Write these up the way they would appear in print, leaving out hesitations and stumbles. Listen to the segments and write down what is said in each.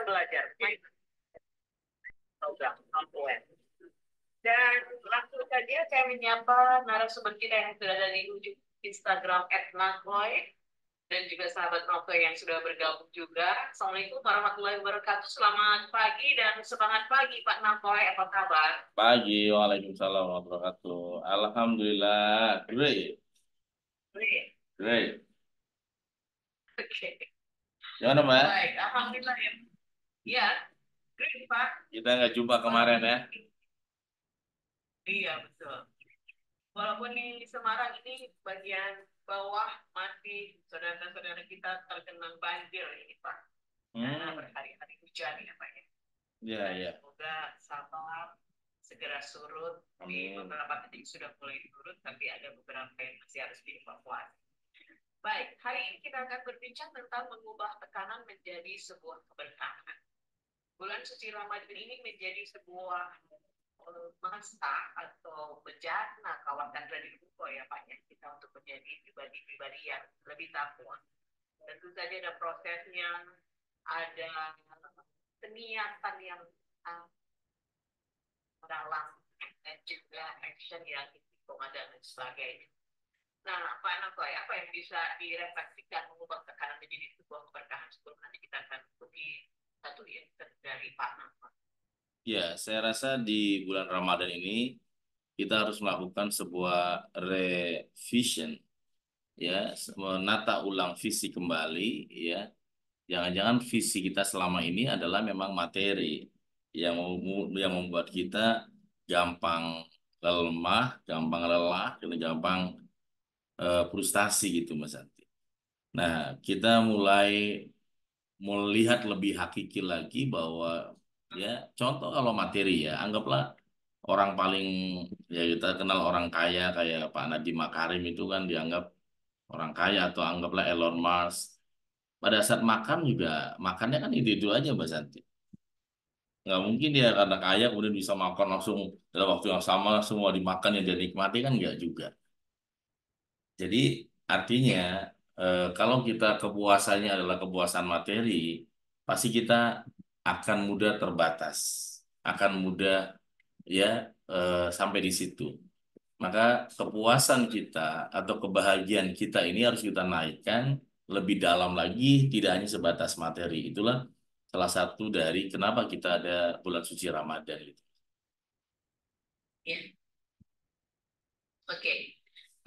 belajar program Confluent. Dan langsung saja saya menyapa narasumber kita yang sudah ada di ujung Instagram @nakoy dan juga sahabat Nokoy yang sudah bergabung juga. Assalamualaikum warahmatullahi wabarakatuh. Selamat pagi dan semangat pagi Pak Nakoy. Apa kabar? Pagi, waalaikumsalam warahmatullahi wabarakatuh. Alhamdulillah, great, Baik. great. Oke. Gimana, Mbak? Baik, alhamdulillah ya. Ya, great Pak. Kita nggak jumpa kemarin ya? Iya, betul. Walaupun di Semarang ini bagian bawah masih saudara-saudara kita tergenang banjir ini Pak. Karena Hmm, berhari-hari hujan ya Pak ya. ya, Dan ya. semoga sabar segera surut. Di Amin. beberapa titik sudah mulai surut, tapi ada beberapa yang masih harus dievakuasi. Baik, hari ini kita akan berbincang tentang mengubah tekanan menjadi sebuah keberkahan. Bulan suci Ramadan ini menjadi sebuah masa atau bejana kawasan dari buku ya Pak ya, kita untuk menjadi pribadi-pribadi yang lebih takwa. Tentu saja ada prosesnya, ada keniatan yang dalam dan juga action yang hitungan dan lain sebagainya. Nah, Pak Nakoy, apa yang bisa direfleksikan mengubah tekanan menjadi sebuah keberkahan sebelum nanti kita akan lebih satu ya dari Pak Nakoy. Ya, saya rasa di bulan Ramadan ini kita harus melakukan sebuah revision, ya, menata ulang visi kembali, ya. Jangan-jangan visi kita selama ini adalah memang materi yang membuat kita gampang lemah, gampang lelah, dan gampang frustasi gitu Mas Santi. Nah, kita mulai melihat lebih hakiki lagi bahwa ya contoh kalau materi ya anggaplah orang paling ya kita kenal orang kaya kayak Pak Nadiem Makarim itu kan dianggap orang kaya atau anggaplah Elon Musk. Pada saat makan juga makannya kan itu aja Mbak Santi. Nggak mungkin dia karena kaya kemudian bisa makan langsung dalam waktu yang sama semua dimakan yang dia nikmati kan nggak juga. Jadi artinya kalau kita kepuasannya adalah kepuasan materi, pasti kita akan mudah terbatas, akan mudah ya sampai di situ. Maka kepuasan kita atau kebahagiaan kita ini harus kita naikkan lebih dalam lagi, tidak hanya sebatas materi. Itulah salah satu dari kenapa kita ada bulan suci Ramadan gitu. Ya, oke.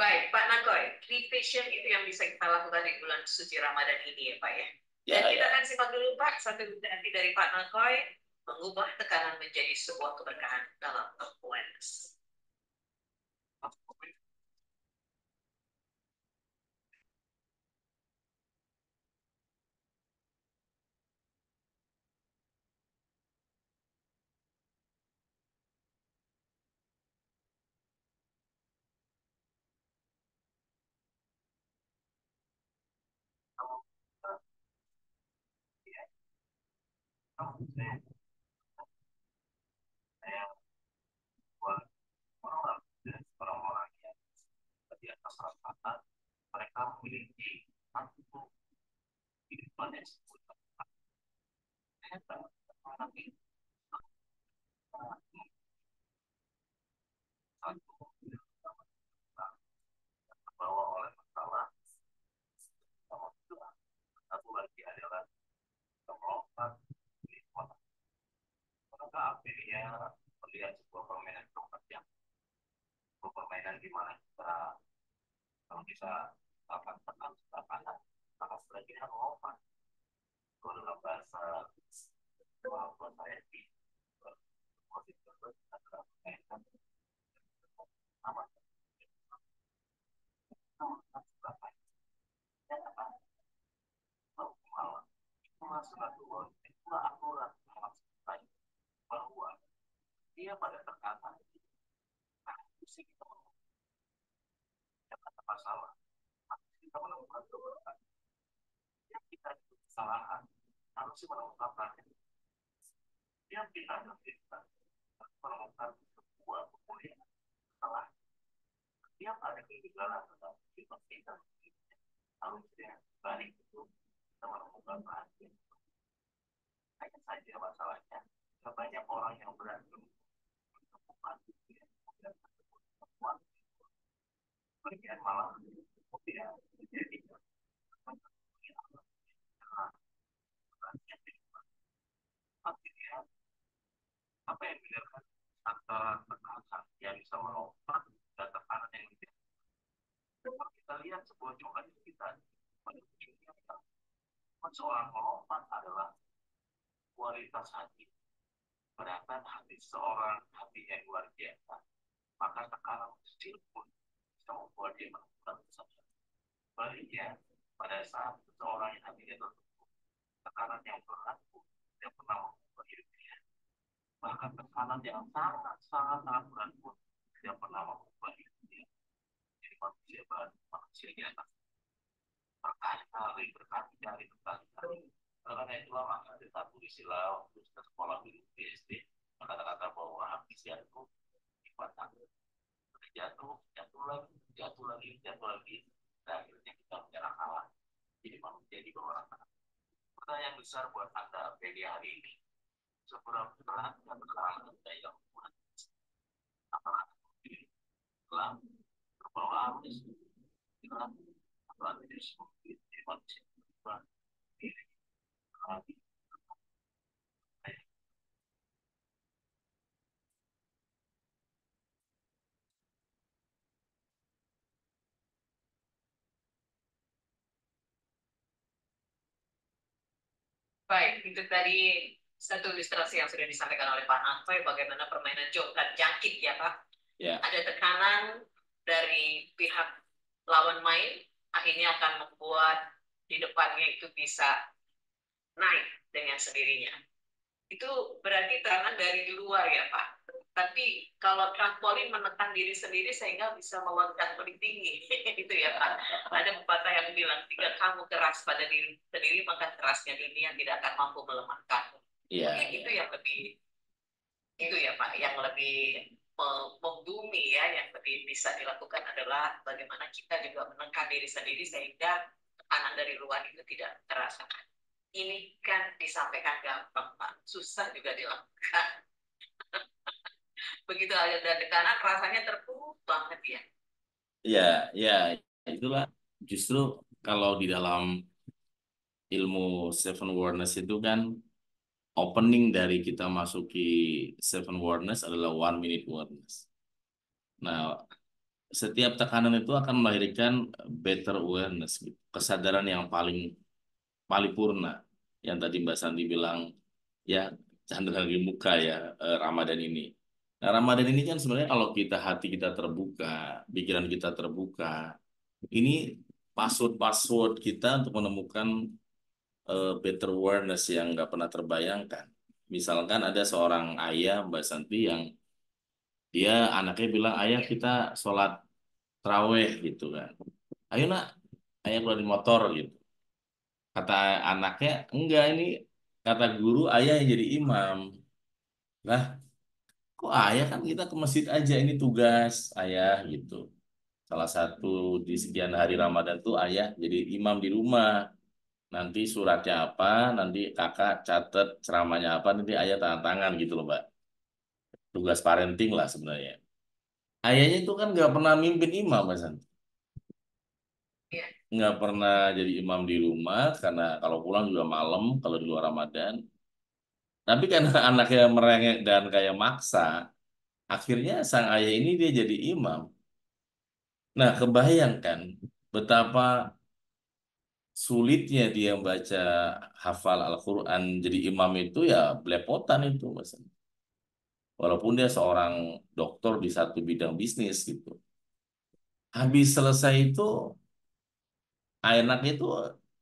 Baik, Pak Nakoy, revision itu yang bisa kita lakukan di bulan suci Ramadan ini ya Pak ya. Dan Ya, kita ya. akan simak dulu Pak satu nanti dari Pak Nakoy mengubah tekanan menjadi sebuah keberkahan dalam awareness. Hanya saja masalahnya banyak orang yang berani menemukan bagian malah kemudian menjadi akhirnya apa yang dilakukan antara tekanan yang bisa melompat dan tekanan yang tidak. Kalau kita lihat sebuah coba itu kita pada ujungnya seorang melompat adalah kualitas hati. Sedangkan hati seorang hati yang luar biasa, maka tekanan kecil pun bisa membuat dia melakukan sesuatu. Baliknya, pada saat seseorang yang hatinya tertutup, tekanan yang berat pun tidak pernah membuat hidupnya. Bahkan tekanan yang sangat berat pun tidak pernah membuat hidupnya. Jadi manusia baru, manusia biasa. Berkali-kali. Karena itulah maka ada satu istilah waktu kita sekolah di SD, kata-kata bahwa ambisi itu dipatang. Jatuh lagi. Dan akhirnya kita menyerah kalah. Jadi manusia di bawah rata. Pertanyaan besar buat Anda pagi hari ini, seberapa berat dan kesalahan Anda yang buat? Apakah telah terbawa arus, telah tidak seperti manusia diri. Baik, itu tadi satu ilustrasi yang sudah disampaikan oleh Pak Nafai, bagaimana permainan jok dan jangkit ya Pak. Ya. Ada tekanan dari pihak lawan main, akhirnya akan membuat di depannya itu bisa naik dengan sendirinya. Itu berarti tekanan dari luar ya Pak. Tapi kalau trampolin menekan diri sendiri sehingga bisa meloncat lebih tinggi. Itu ya Pak. Ada pepatah yang bilang, jika kamu keras pada diri sendiri, maka kerasnya dunia tidak akan mampu melemahkanmu. Iya. Mungkin itu yang lebih, itu ya Pak, yang lebih membumi ya, yang lebih bisa dilakukan adalah bagaimana kita juga menekan diri sendiri sehingga tekanan dari luar itu tidak terasakan. Ini kan disampaikan gampang Pak, susah juga dilakukan. Begitu ada tekanan rasanya terpuruk banget ya. Ya, ya, itulah justru kalau di dalam ilmu Seven Awareness itu kan opening dari kita masuki Seven Awareness adalah 1 minute awareness. Nah, setiap tekanan itu akan melahirkan better awareness, gitu. Kesadaran yang paling paripurna. Yang tadi Mbak Santi bilang, ya, candra di muka ya, Ramadan ini. Nah, Ramadan ini kan sebenarnya kalau kita hati kita terbuka, pikiran kita terbuka, ini password-password kita untuk menemukan better awareness yang nggak pernah terbayangkan. Misalkan ada seorang ayah, Mbak Santi, yang dia anaknya bilang, ayah kita sholat terawih gitu kan. Ayo nak, ayah keluar di motor gitu. Kata anaknya, enggak ini kata guru ayah yang jadi imam. Lah, kok ayah kan kita ke masjid aja ini tugas ayah gitu. Salah satu di sekian hari Ramadan tuh ayah jadi imam di rumah. Nanti suratnya apa, nanti kakak catat ceramahnya apa, nanti ayah tanda tangan gitu loh, Mbak. Tugas parenting lah sebenarnya. Ayahnya itu kan nggak pernah mimpin imam, Mas Santi. Ya. Nggak pernah jadi imam di rumah, karena kalau pulang juga malam, kalau di luar Ramadan. Tapi karena anaknya merengek dan kayak maksa, akhirnya sang ayah ini dia jadi imam. Nah, kebayangkan betapa sulitnya dia baca hafal Al-Quran jadi imam itu ya belepotan itu, Mas. Walaupun dia seorang doktor di satu bidang bisnis gitu. Habis selesai itu, anaknya itu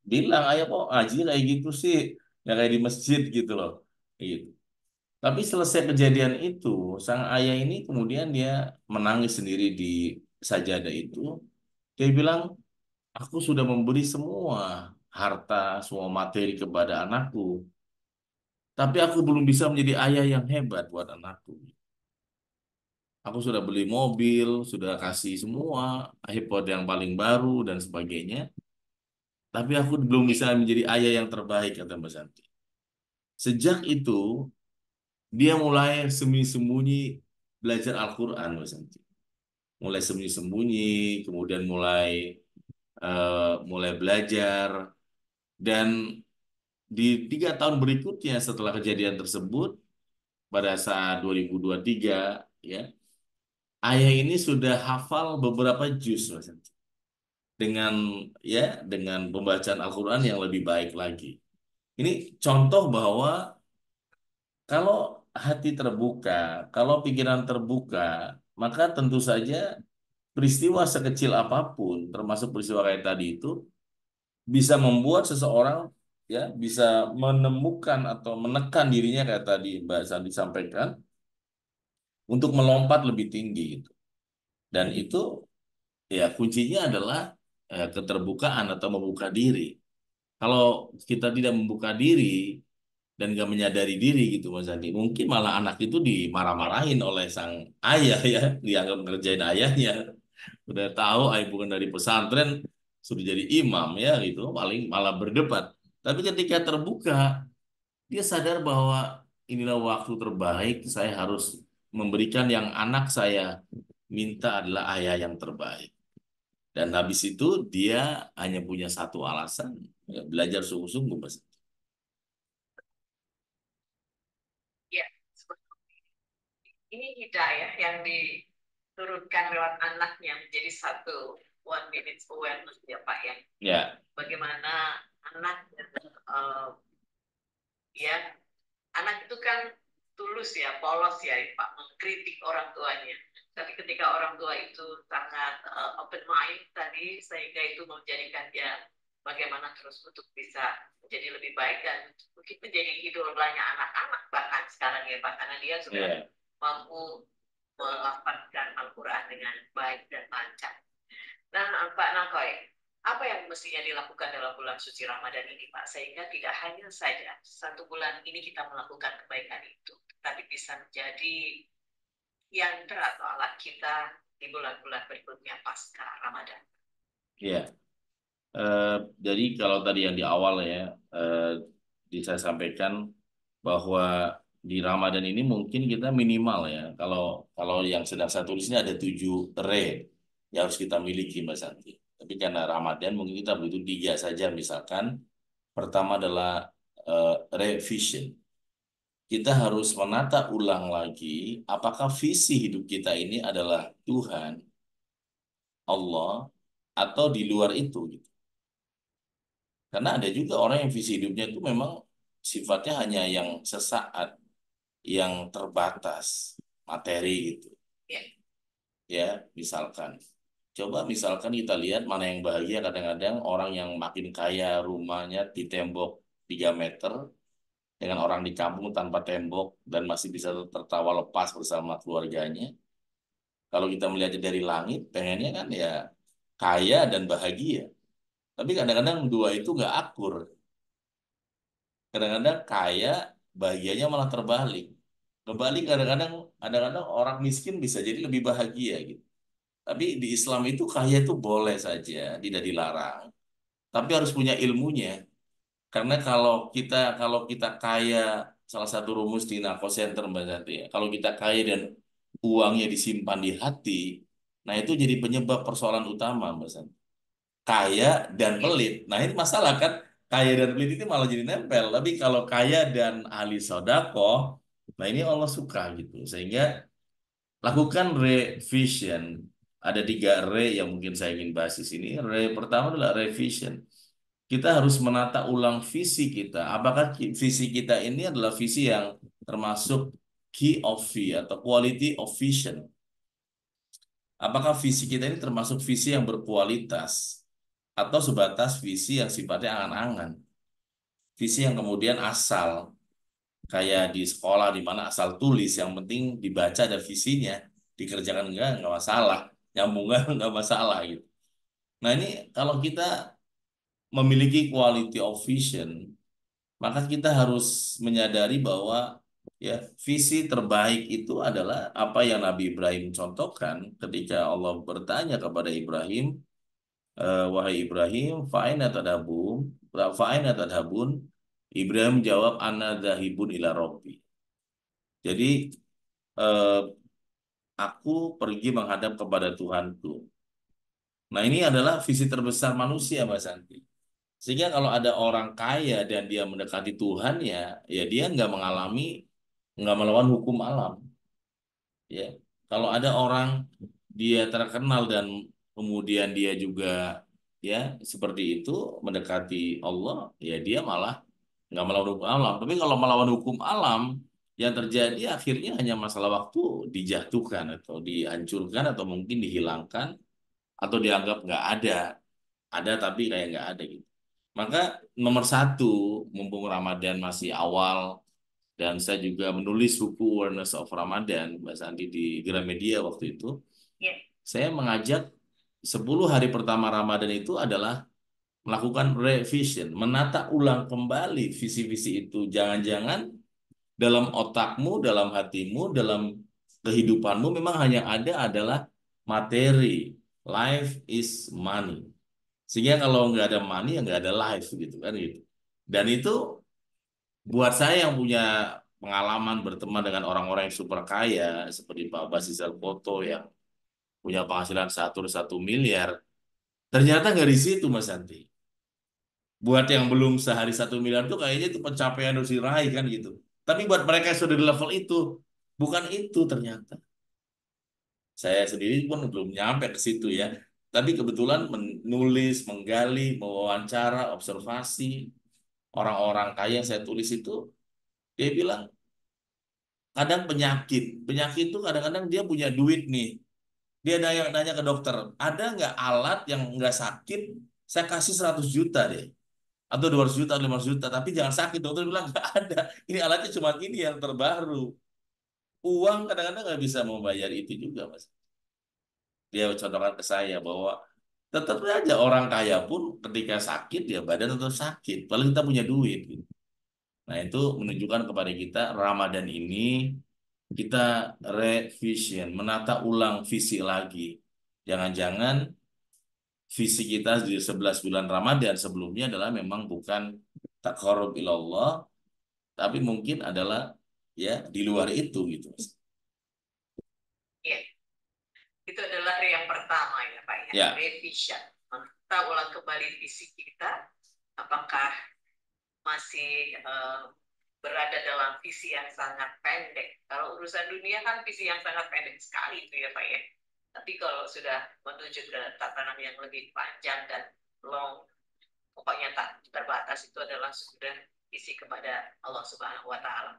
bilang, ayah kok ngaji kayak gitu sih, nggak kayak di masjid gitu loh. Gitu. Tapi selesai kejadian itu, sang ayah ini kemudian dia menangis sendiri di sajadah itu. Dia bilang, aku sudah memberi semua harta, semua materi kepada anakku. Tapi aku belum bisa menjadi ayah yang hebat buat anakku. Aku sudah beli mobil, sudah kasih semua, iPod yang paling baru dan sebagainya. Tapi aku belum bisa menjadi ayah yang terbaik, kata Mbak Santi. Sejak itu dia mulai sembunyi-sembunyi belajar Al-Quran, Mas Santi. Mulai sembunyi-sembunyi, kemudian mulai belajar, dan di 3 tahun berikutnya setelah kejadian tersebut, pada saat 2023, ya, ayah ini sudah hafal beberapa juz, Mas Santi. Dengan ya dengan pembacaan Al-Quran yang lebih baik lagi. Ini contoh bahwa kalau hati terbuka, kalau pikiran terbuka, maka tentu saja peristiwa sekecil apapun, termasuk peristiwa kayak tadi itu, bisa membuat seseorang ya bisa menemukan atau menekan dirinya kayak tadi Mbak Sandi sampaikan untuk melompat lebih tinggi gitu. Dan itu ya kuncinya adalah keterbukaan atau membuka diri. Kalau kita tidak membuka diri dan nggak menyadari diri gitu Mas Andi, mungkin malah anak itu dimarah-marahin oleh sang ayah ya, dianggap ngerjain ayahnya. Udah tahu ayah bukan dari pesantren, sudah jadi imam ya gitu, paling malah berdebat. Tapi ketika terbuka, dia sadar bahwa inilah waktu terbaik, saya harus memberikan yang anak saya minta adalah ayah yang terbaik. Dan habis itu dia hanya punya satu alasan, ya, belajar sungguh-sungguh, Mas. Ya, ini hidayah yang diturunkan lewat anaknya menjadi satu 1 minute awareness ya Pak ya. Ya, Bagaimana anak ya anak itu kan tulus ya, polos ya Pak, mengkritik orang tuanya. Tapi ketika orang tua itu sangat open mind tadi, sehingga itu menjadikan dia bagaimana terus untuk bisa menjadi lebih baik dan mungkin menjadi idolanya anak-anak bahkan sekarang ya Pak, karena dia sudah ya. mampu melafazkan Al-Quran dengan baik dan lancar. Nah, Pak Nakoy, apa yang mestinya dilakukan dalam bulan suci Ramadan ini, Pak? Sehingga tidak hanya saja 1 bulan ini kita melakukan kebaikan itu, tapi bisa menjadi yantra atau alat kita di bulan-bulan berikutnya pasca Ramadan. Ya. Eh, jadi kalau tadi yang di awal ya, eh, saya sampaikan bahwa di Ramadan ini mungkin kita minimal ya. Kalau kalau yang sedang saya tulis ini ada 7 yang harus kita miliki, Mbak Santi. Tapi karena Ramadan mungkin kita butuh 3 saja misalkan. Pertama adalah revision. Kita harus menata ulang lagi apakah visi hidup kita ini adalah Tuhan, Allah, atau di luar itu gitu. Karena ada juga orang yang visi hidupnya itu memang sifatnya hanya yang sesaat, yang terbatas, materi gitu. Ya, Ya, misalkan. Coba misalkan kita lihat mana yang bahagia, kadang-kadang orang yang makin kaya rumahnya di tembok 3 meter dengan orang di kampung tanpa tembok dan masih bisa tertawa lepas bersama keluarganya. Kalau kita melihatnya dari langit, pengennya kan ya kaya dan bahagia. Tapi kadang-kadang dua itu nggak akur. Kadang-kadang kaya, bahagianya malah terbalik. Kebalik kadang-kadang orang miskin bisa jadi lebih bahagia gitu. Tapi di Islam itu kaya itu boleh saja, tidak dilarang. Tapi harus punya ilmunya. Karena kalau kita kaya, salah satu rumus di narko center Mbak Santi ya, kalau kita kaya dan uangnya disimpan di hati, nah itu jadi penyebab persoalan utama Mbak Santi. Kaya dan pelit. Nah ini masalah kan, kaya dan pelit itu malah jadi nempel. Tapi kalau kaya dan ahli sodako, nah ini Allah suka gitu. Sehingga lakukan revision. Ada 3 yang mungkin saya ingin bahas di sini. Pertama adalah revision. Kita harus menata ulang visi kita. Apakah visi kita ini adalah visi yang termasuk key of view atau quality of vision? Apakah visi kita ini termasuk visi yang berkualitas atau sebatas visi yang sifatnya angan-angan? Visi yang kemudian asal, kayak di sekolah di mana asal tulis, yang penting dibaca ada visinya, dikerjakan enggak masalah, nyambung enggak masalah gitu. Nah ini kalau kita memiliki quality of vision, maka kita harus menyadari bahwa ya visi terbaik itu adalah apa yang Nabi Ibrahim contohkan ketika Allah bertanya kepada Ibrahim, wahai Ibrahim, fa'aina tadhabun, fa'aina tadhabun, Ibrahim jawab, ana dzahibun ila Robbi. Jadi eh, aku pergi menghadap kepada Tuhanku. Nah, ini adalah visi terbesar manusia, Mas Santi. Sehingga kalau ada orang kaya dan dia mendekati Tuhan, ya dia nggak melawan hukum alam. Ya, kalau ada orang dia terkenal dan kemudian dia juga ya seperti itu mendekati Allah, ya dia malah nggak melawan hukum alam. Tapi kalau melawan hukum alam, yang terjadi akhirnya hanya masalah waktu dijatuhkan atau dihancurkan atau mungkin dihilangkan atau dianggap nggak ada. Ada tapi kayak nggak ada gitu. Maka nomor satu, mumpung Ramadan masih awal dan saya juga menulis buku Awareness of Ramadan, Mbak Sandi di Gramedia waktu itu, Ya. saya mengajak 10 hari pertama Ramadan itu adalah melakukan revision, menata ulang kembali visi-visi itu. Jangan-jangan dalam otakmu, dalam hatimu, dalam kehidupanmu memang hanya ada adalah materi. Life is money. Sehingga kalau nggak ada money, ya nggak ada life gitu kan gitu. Dan itu buat saya yang punya pengalaman berteman dengan orang-orang yang super kaya seperti Pak Basisal Poto yang punya penghasilan 1 miliar, ternyata nggak di situ Mas Santi. Buat yang belum sehari 1 miliar tuh kayaknya itu pencapaian harus diraih kan gitu. Tapi buat mereka yang sudah di level itu, bukan itu ternyata. Saya sendiri pun belum nyampe ke situ ya. Tapi kebetulan menulis, menggali, mewawancara, observasi orang-orang kaya yang saya tulis itu, dia bilang kadang penyakit. Penyakit itu kadang-kadang dia punya duit nih. Dia nanya ke dokter, ada nggak alat yang nggak sakit? Saya kasih 100 juta deh. Atau 200 juta, 500 juta. Tapi jangan sakit. Dokter bilang nggak ada. Ini alatnya cuma ini yang terbaru. Uang kadang-kadang nggak bisa membayar itu juga, Mas. Dia contohkan ke saya bahwa tetap aja orang kaya pun ketika sakit ya badan tetap sakit. Kalau kita punya duit gitu. Nah, itu menunjukkan kepada kita Ramadan ini kita revision, menata ulang visi lagi. Jangan-jangan visi kita di 11 bulan Ramadan sebelumnya adalah memang bukan taqarrub ilallah, tapi mungkin adalah ya di luar itu gitu. Ya. Itu adalah yang pertama ya Pak ya, Ya, revision. Kita ulang kembali visi kita, apakah masih berada dalam visi yang sangat pendek. Kalau urusan dunia kan visi yang sangat pendek sekali itu ya Pak ya. Tapi kalau sudah menuju ke tatanan yang lebih panjang dan long, pokoknya tak terbatas, itu adalah sudah visi kepada Allah Subhanahu Wa Taala.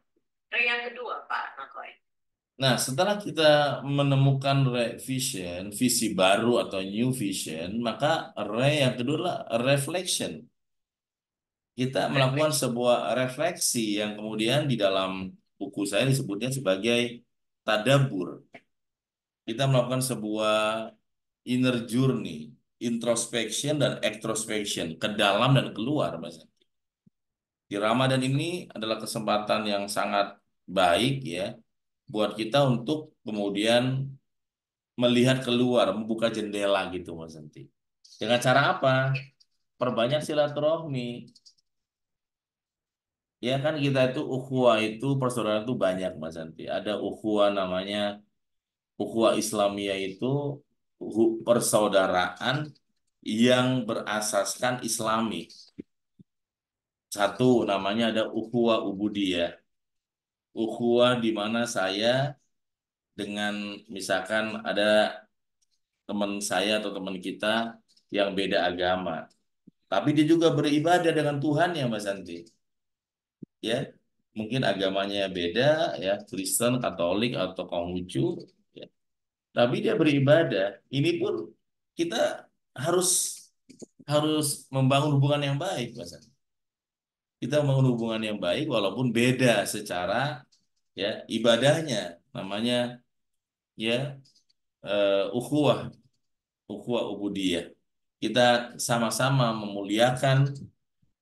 Nah, yang kedua Pak Nakoy. nah setelah kita menemukan revision, visi baru atau new vision, maka yang kedua adalah reflection. Kita melakukan Reflection. sebuah refleksi yang kemudian di dalam buku saya disebutnya sebagai tadabur. Kita melakukan sebuah inner journey, introspection dan extrospection, ke dalam dan keluar, Mas. Di Ramadan ini adalah kesempatan yang sangat baik ya buat kita untuk kemudian melihat keluar, membuka jendela gitu, Mas Santi. Dengan cara apa? Perbanyak silaturahmi. Ya kan kita itu ukhuwah itu persaudaraan itu banyak Mas Santi. Ada ukhuwah namanya ukhuwah Islamiyah itu persaudaraan yang berasaskan Islami. Satu namanya ada ukhuwah ubudiyah. Ukhuwah di mana saya dengan misalkan ada teman saya atau teman kita yang beda agama. Tapi dia juga beribadah dengan Tuhan ya Mas Santi. Ya, mungkin agamanya beda ya, Kristen, Katolik atau Konghucu ya. Tapi dia beribadah. Ini pun kita harus harus membangun hubungan yang baik, Mas. Kita membangun hubungan yang baik walaupun beda secara ya ibadahnya. Namanya ya ukhuwah, ukhuwah ubudiyah. Kita sama-sama memuliakan,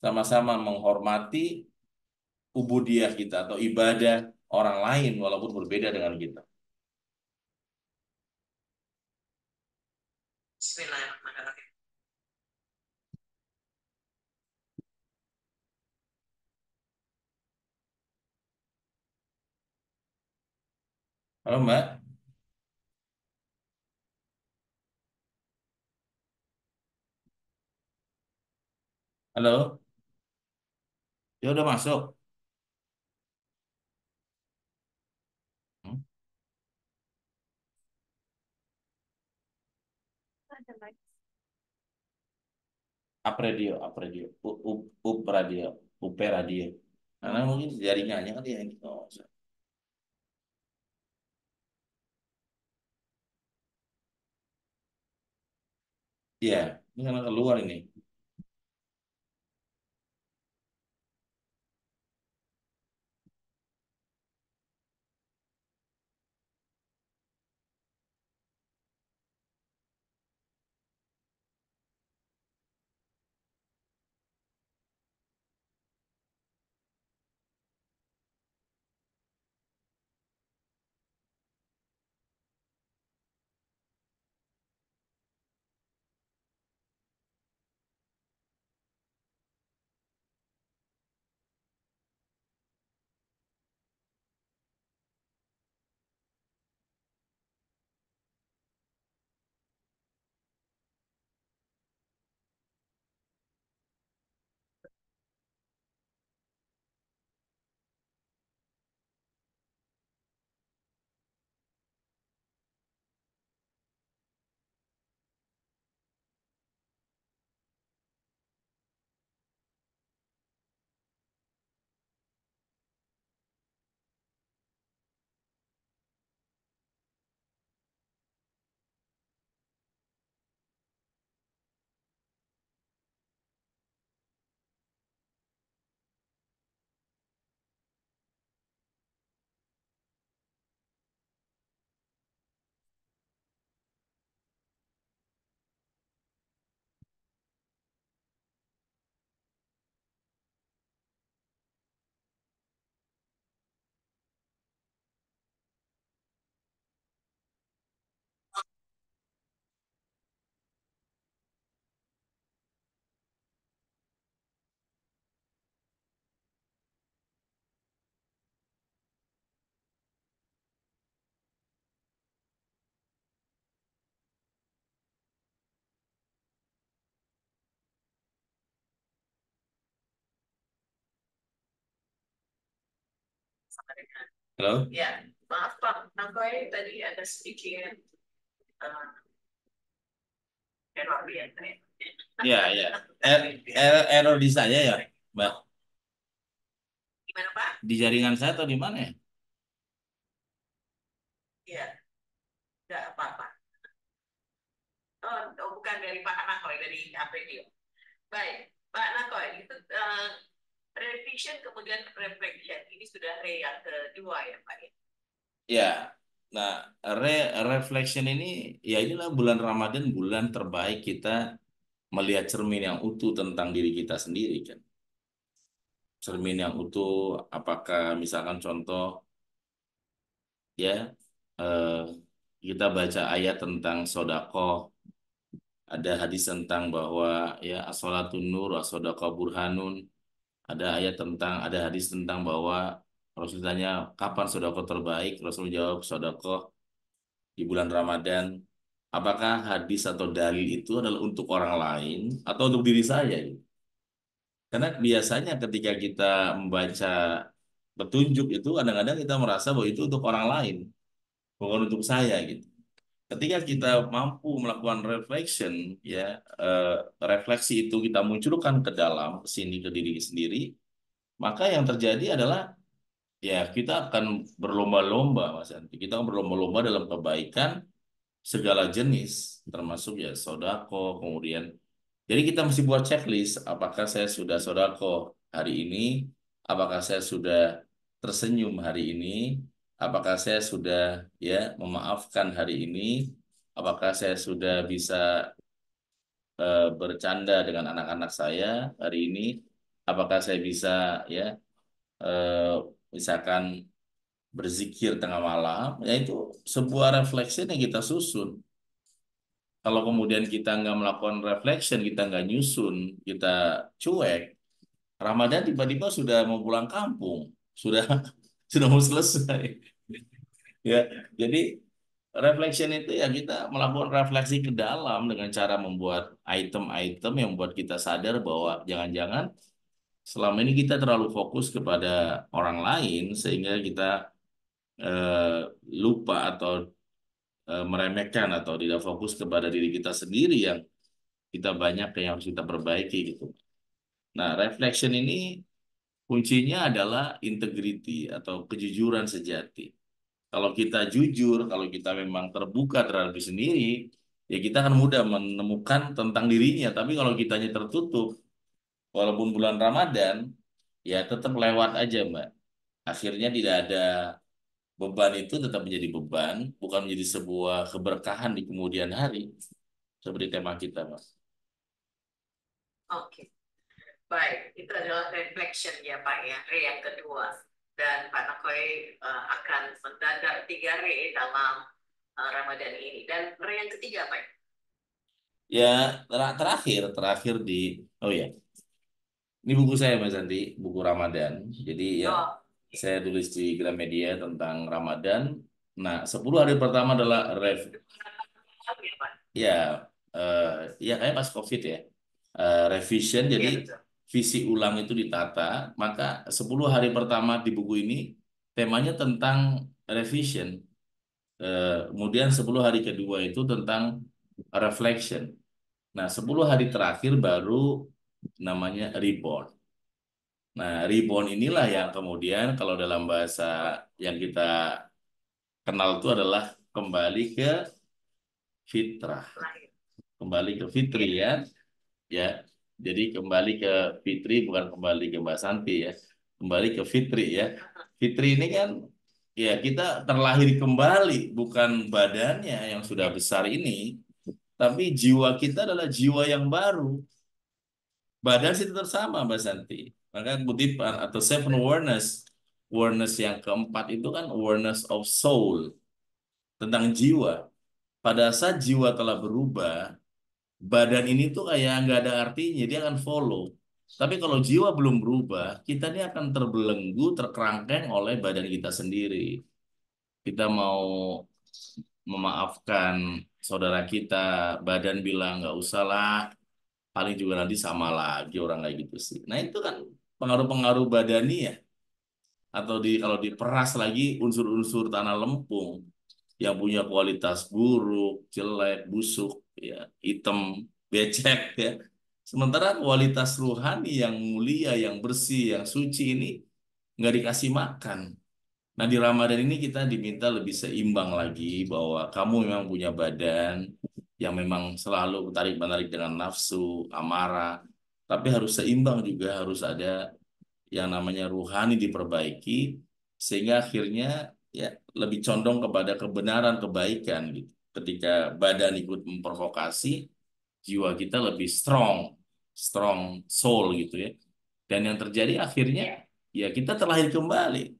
sama-sama menghormati ubudiyah kita atau ibadah orang lain walaupun berbeda dengan kita. Bismillahirrahmanirrahim. Halo Mbak, halo, ya udah masuk. Hmm? Apredio, Radio, UP Radio. Karena mungkin jaringannya kali ya ini. Oh, iya, ini karena keluar ini. Halo? Ya, maaf Pak, nampaknya tadi ada sedikit error ya. Iya, iya. Error di saya ya, Mbak. Gimana Pak? Di jaringan saya atau di mana ya? Iya, nggak apa-apa. Oh, oh, bukan dari Pak Nakoy, dari APD. Baik, Pak Nakoy, itu revision kemudian reflection. Ini sudah re yang kedua ya Pak ya. Ya, nah reflection ini ya inilah bulan Ramadan bulan terbaik kita melihat cermin yang utuh tentang diri kita sendiri kan. Cermin yang utuh, apakah misalkan contoh ya eh, kita baca ayat tentang sodako, ada hadis tentang bahwa ya as-salatun nur, as-sodako burhanun, ada hadis tentang bahwa Rasul tanya kapan sodako terbaik, Rasul jawab sodako di bulan Ramadan. Apakah hadis atau dalil itu adalah untuk orang lain atau untuk diri saya, gitu? Karena biasanya ketika kita membaca petunjuk itu kadang-kadang kita merasa bahwa itu untuk orang lain, bukan untuk saya gitu. Ketika kita mampu melakukan reflection, ya eh, refleksi itu kita munculkan ke dalam, ke sini ke diri sendiri, maka yang terjadi adalah ya kita akan berlomba-lomba, Mas Yanti. Kita akan berlomba-lomba dalam kebaikan segala jenis, termasuk ya sodako, kemudian jadi kita mesti buat checklist, apakah saya sudah sodako hari ini, apakah saya sudah tersenyum hari ini, apakah saya sudah ya memaafkan hari ini, apakah saya sudah bisa bercanda dengan anak-anak saya hari ini, apakah saya bisa ya eh, misalkan berzikir tengah malam, ya itu sebuah refleksi yang kita susun. Kalau kemudian kita nggak melakukan reflection, kita nggak nyusun, kita cuek, Ramadan tiba-tiba sudah mau pulang kampung, sudah sudah mau selesai. Ya, jadi reflection itu ya kita melakukan refleksi ke dalam dengan cara membuat item-item yang membuat kita sadar bahwa jangan-jangan selama ini kita terlalu fokus kepada orang lain sehingga kita eh, lupa atau meremehkan atau tidak fokus kepada diri kita sendiri yang kita banyak yang harus kita perbaiki gitu. Nah, reflection ini kuncinya adalah integrity atau kejujuran sejati. Kalau kita jujur, kalau kita memang terbuka terhadap diri sendiri, ya kita akan mudah menemukan tentang dirinya. Tapi kalau kitanya tertutup, walaupun bulan Ramadan, ya tetap lewat aja, Mbak. Akhirnya tidak ada beban itu tetap menjadi beban, bukan menjadi sebuah keberkahan di kemudian hari. Seperti tema kita, Mas. Oke, baik. Itu adalah reflection ya Pak ya, re yang kedua. Dan Pak Nakoi akan mendadak 3 re dalam Ramadan ini. Dan re yang ketiga Pak. Ya, terakhir di, oh ya, ini buku saya Mas Santi, buku Ramadan. Jadi ya, Oh, saya tulis di Gramedia tentang Ramadan. Nah, 10 hari pertama adalah tahu ya Pak. ya, eh, ya kayak pas COVID ya. Revision, jadi Iya betul. visi ulang itu ditata. Maka 10 hari pertama di buku ini temanya tentang revision. Kemudian 10 hari kedua itu tentang reflection. Nah, 10 hari terakhir baru namanya reborn. Nah, reborn inilah yang kemudian kalau dalam bahasa yang kita kenal itu adalah kembali ke fitrah, Lahir. kembali ke fitri Iya. ya, ya. Jadi kembali ke fitri bukan kembali ke Mbak Santi ya, kembali ke fitri ya. Fitri ini kan ya kita terlahir kembali, bukan badannya yang sudah besar ini, tapi jiwa kita adalah jiwa yang baru. Badan sih tetap sama, Mbak Santi. Maka kutipan atau seven awareness, awareness yang keempat itu kan awareness of soul, tentang jiwa. Pada saat jiwa telah berubah, badan ini tuh kayak nggak ada artinya, dia akan follow. Tapi kalau jiwa belum berubah, kita ini akan terbelenggu, terkerangkeng oleh badan kita sendiri. Kita mau memaafkan saudara kita, badan bilang nggak usah lah, paling juga nanti sama lagi orang kayak gitu sih. Nah itu kan pengaruh-pengaruh badani ya, atau di kalau diperas lagi unsur-unsur tanah lempung yang punya kualitas buruk, jelek, busuk, ya, hitam, becek ya. Sementara kualitas rohani yang mulia, yang bersih, yang suci ini nggak dikasih makan. Nah, di Ramadan ini kita diminta lebih seimbang lagi bahwa kamu memang punya badan yang memang selalu tarik-menarik dengan nafsu, amarah, tapi harus seimbang juga, harus ada yang namanya ruhani diperbaiki sehingga akhirnya ya lebih condong kepada kebenaran, kebaikan gitu. Ketika badan ikut memprovokasi, jiwa kita lebih strong, strong soul gitu ya. Dan yang terjadi akhirnya Iya. ya kita terlahir kembali.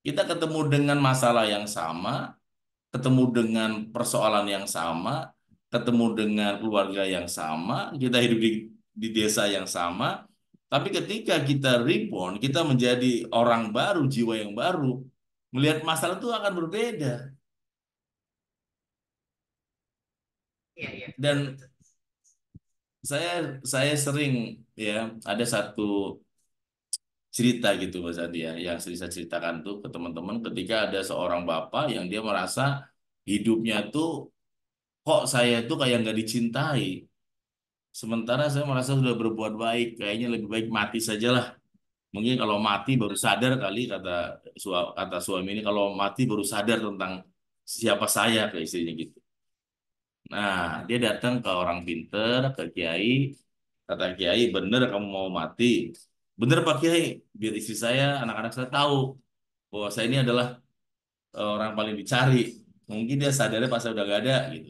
Kita ketemu dengan masalah yang sama, ketemu dengan persoalan yang sama, ketemu dengan keluarga yang sama, kita hidup di desa yang sama, tapi ketika kita reborn, kita menjadi orang baru, jiwa yang baru, melihat masalah itu akan berbeda. Iya, iya, betul Dan betul. saya saya sering ya ada satu cerita gitu Mas Adi ya, yang sering saya ceritakan tuh ke teman-teman ketika ada seorang bapak yang dia merasa hidupnya tuh kok saya tuh kayak nggak dicintai. Sementara saya merasa sudah berbuat baik, kayaknya lebih baik mati sajalah. Mungkin kalau mati baru sadar kali kata suami ini kalau mati baru sadar tentang siapa saya ke istrinya gitu. Nah, dia datang ke orang pinter, ke kiai, kata kiai, bener kamu mau mati? Bener Pak Kiai, biar istri saya, anak-anak saya tahu bahwa saya ini adalah orang paling dicari. Mungkin dia sadarnya pas saya udah gak ada gitu.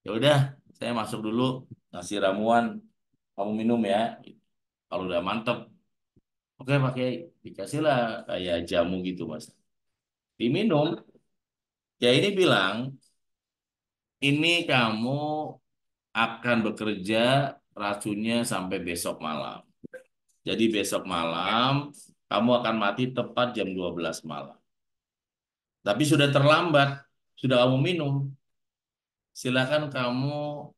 Ya udah, saya masuk dulu ngasih ramuan, kamu minum ya. Kalau udah mantep, oke pakai dikasihlah kayak jamu gitu mas. Diminum, ya ini bilang, ini kamu akan bekerja racunnya sampai besok malam. Jadi besok Ya. malam kamu akan mati tepat jam 12 malam. Tapi sudah terlambat, sudah kamu minum. Silakan kamu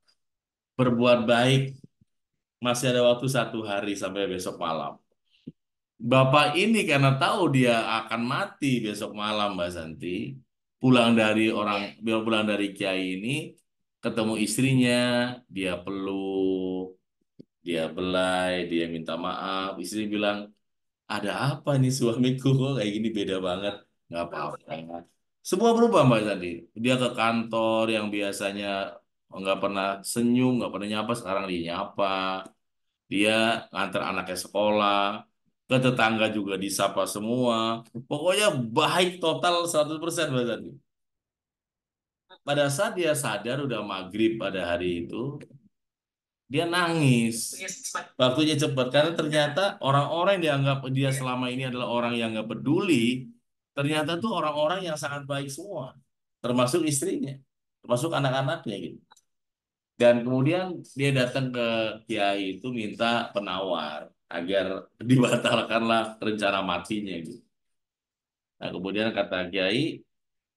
berbuat baik. Masih ada waktu 1 hari sampai besok malam. Bapak ini karena tahu dia akan mati besok malam, Mbak Santi. Pulang dari orang, dia pulang dari Kiai ini, ketemu istrinya, dia peluk, dia belai, dia minta maaf. Istri bilang, ada apa nih suamiku kok kayak gini beda banget. Nggak apa-apa. Semua berubah Mbak Santi. Dia ke kantor yang biasanya nggak pernah senyum, nggak pernah nyapa, sekarang dia nyapa. Dia ngantar anaknya sekolah, ke tetangga juga disapa semua. Pokoknya baik total 100% Mbak Santi. Pada saat dia sadar udah maghrib pada hari itu, dia nangis. Waktunya cepat karena ternyata orang-orang yang dianggap dia selama ini adalah orang yang nggak peduli, ternyata tuh orang-orang yang sangat baik semua, termasuk istrinya, termasuk anak-anaknya gitu. Dan kemudian dia datang ke Kiai itu minta penawar agar dibatalkanlah rencana matinya gitu. Nah, kemudian kata Kiai,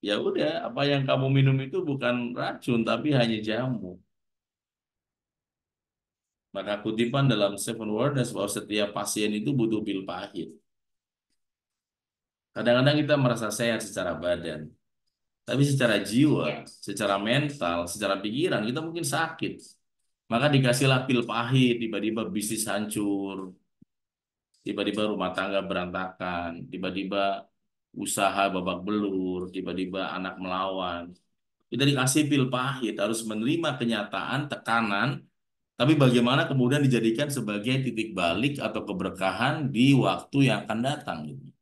ya udah apa yang kamu minum itu bukan racun tapi hanya jamu. Maka kutipan dalam Seven Wonders bahwa setiap pasien itu butuh pil pahit. Kadang-kadang kita merasa sehat secara badan, tapi secara jiwa, secara mental, secara pikiran kita mungkin sakit. Maka dikasihlah pil pahit, tiba-tiba bisnis hancur, tiba-tiba rumah tangga berantakan, tiba-tiba usaha babak belur, tiba-tiba anak melawan. Kita dikasih pil pahit, harus menerima kenyataan, tekanan, tapi bagaimana kemudian dijadikan sebagai titik balik atau keberkahan di waktu yang akan datang gitu.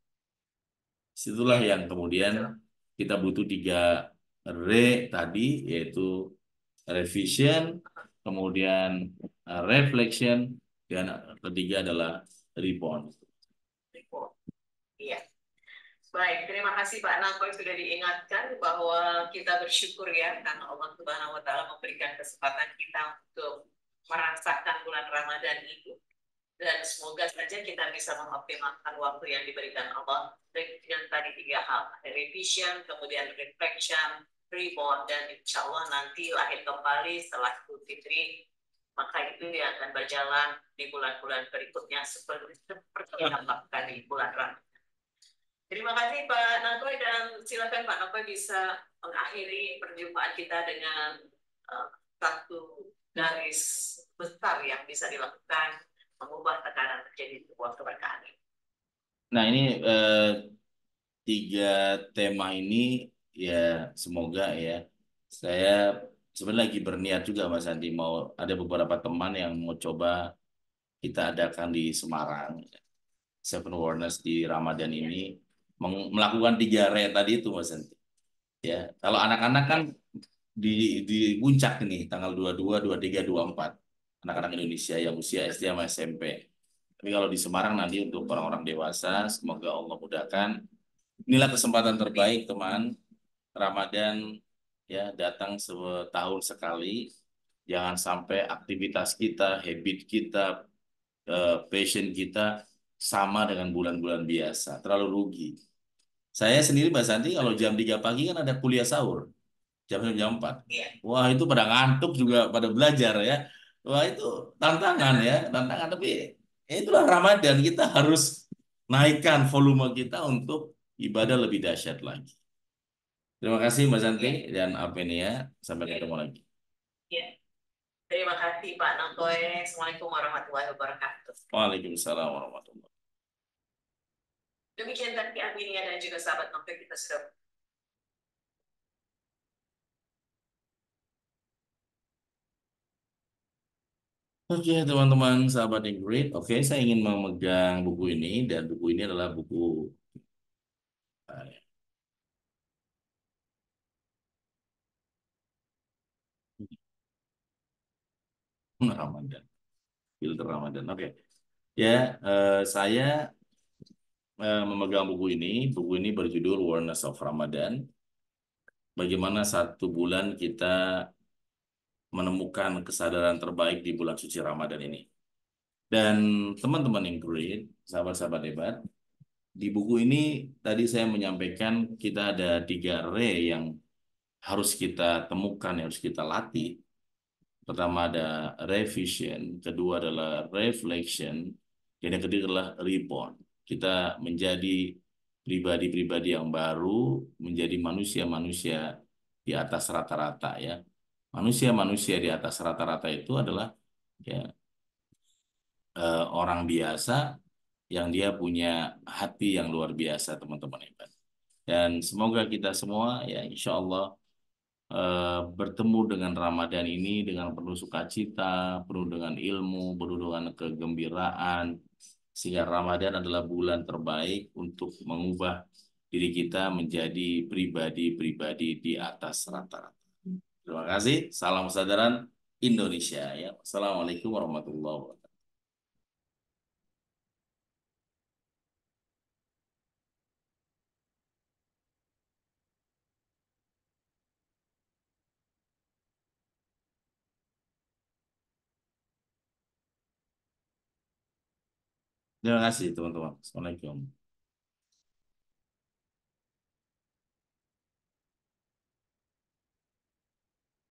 Situlah yang kemudian kita butuh 3 tadi, yaitu revision, kemudian reflection, dan ketiga adalah rebound. Iya. Baik, terima kasih Pak Nangkoy sudah diingatkan bahwa kita bersyukur ya karena Allah Subhanahu wa taala memberikan kesempatan kita untuk merasakan bulan Ramadan itu. Dan semoga saja kita bisa mengoptimalkan waktu yang diberikan Allah dengan tadi 3 hal, revision, kemudian reflection, rebound, dan insya Allah nanti lahir kembali setelah Idul Fitri. Maka itu yang akan berjalan di bulan-bulan berikutnya seperti yang dilakukan di bulan Ramadan. Terima kasih Pak Nangkoy, dan silakan Pak Nangkoy bisa mengakhiri perjumpaan kita dengan satu garis besar yang bisa dilakukan mengubah tekanan menjadi sebuah keberkahan. Nah ini 3 tema ini ya semoga ya saya sebenarnya lagi berniat juga Mas Andi mau ada beberapa teman yang mau coba kita adakan di Semarang Seven Awareness di Ramadan ini melakukan 3 tadi itu Mas Andi. Ya, kalau anak-anak kan di di puncak ini tanggal 22, 23, 24 anak-anak Indonesia yang usia SD sama SMP. Tapi kalau di Semarang nanti untuk orang-orang dewasa, semoga Allah mudahkan. Inilah kesempatan terbaik teman. Ramadan ya datang setahun sekali. Jangan sampai aktivitas kita, habit kita, passion kita sama dengan bulan-bulan biasa. Terlalu rugi. Saya sendiri Mbak Santi kalau jam 3 pagi kan ada kuliah sahur. Jam 4. Wah itu pada ngantuk juga pada belajar ya. Wah itu tantangan ya, tantangan. Tapi ya itulah Ramadan kita harus naikkan volume kita untuk ibadah lebih dahsyat lagi. Terima kasih Mbak Santi dan Apenia. Sampai ketemu lagi. Ya. Terima kasih Pak Nangkoy. Assalamualaikum warahmatullahi wabarakatuh. Waalaikumsalam warahmatullahi wabarakatuh. Demikian tadi Aminia dan juga sahabat Nangkoy kita sudah. Oke teman-teman sahabat yang great. Oke saya ingin memegang buku ini dan buku ini adalah buku Ramadan. Filter Ramadan. Oke. Ya, saya memegang buku ini. Buku ini berjudul Awareness of Ramadan. Bagaimana 1 bulan kita menemukan kesadaran terbaik di bulan suci Ramadan ini. Dan teman-teman yang great, sahabat-sahabat hebat, Di buku ini tadi saya menyampaikan kita ada 3 yang harus kita temukan, yang harus kita latih. Pertama ada revision, kedua adalah reflection, dan yang ketiga adalah reborn. Kita menjadi pribadi-pribadi yang baru, menjadi manusia-manusia di atas rata-rata ya. Manusia-manusia di atas rata-rata itu adalah ya orang biasa yang dia punya hati yang luar biasa, teman-teman hebat. Dan semoga kita semua ya insya Allah bertemu dengan Ramadan ini dengan penuh sukacita, penuh dengan ilmu, penuh dengan kegembiraan, sehingga Ramadan adalah bulan terbaik untuk mengubah diri kita menjadi pribadi-pribadi di atas rata-rata. Terima kasih. Salam kesadaran Indonesia ya. Assalamualaikum warahmatullahi wabarakatuh. Terima kasih teman-teman. Assalamualaikum.